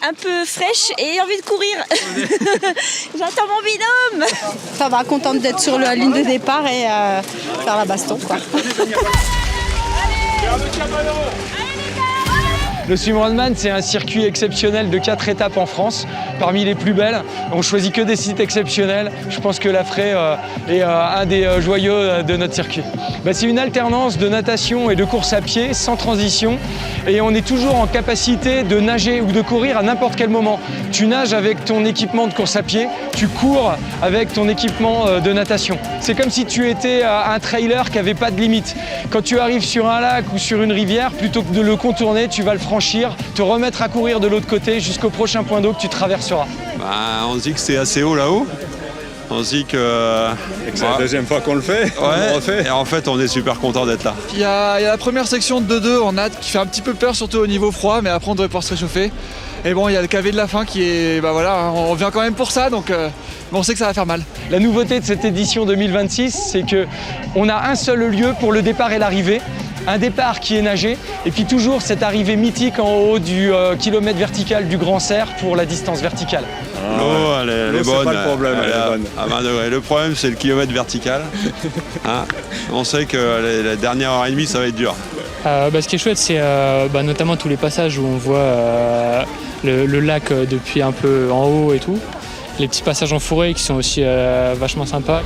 un peu fraîche et envie de courir. J'attends mon binôme. Ça va, contente d'être sur la ligne de départ et faire la baston, quoi. Le swimrunman, c'est un circuit exceptionnel de 4 étapes en France, parmi les plus belles. On choisit que des sites exceptionnels. Je pense que la Fraye est un des joyaux de notre circuit. C'est une alternance de natation et de course à pied, sans transition. Et on est toujours en capacité de nager ou de courir à n'importe quel moment. Tu nages avec ton équipement de course à pied, tu cours avec ton équipement de natation. C'est comme si tu étais un trailer qui n'avait pas de limite. Quand tu arrives sur un lac ou sur une rivière, plutôt que de le contourner, tu vas le franchir, te remettre à courir de l'autre côté jusqu'au prochain point d'eau que tu traverseras. On se dit que c'est assez haut là-haut. On se dit que c'est la deuxième fois qu'on le fait. Ouais, on refait. Et en fait, on est super content d'être là. Il y a la première section de 2-2 en nat qui fait un petit peu peur, surtout au niveau froid, mais après on devrait pouvoir se réchauffer. Et bon, il y a le KV de la fin qui est, on vient quand même pour ça, donc on sait que ça va faire mal. La nouveauté de cette édition 2026, c'est qu'on a un seul lieu pour le départ et l'arrivée. Un départ qui est nagé, et puis toujours cette arrivée mythique en haut du kilomètre vertical du Grand Cerf pour la distance verticale. L'eau, elle est bonne. C'est pas le problème, elle est bonne. À 20 degrés. Le problème, c'est le kilomètre vertical. On sait que la dernière heure et demie, ça va être dur. Ce qui est chouette, c'est notamment tous les passages où on voit le lac depuis un peu en haut et tout. Les petits passages en forêt qui sont aussi vachement sympas.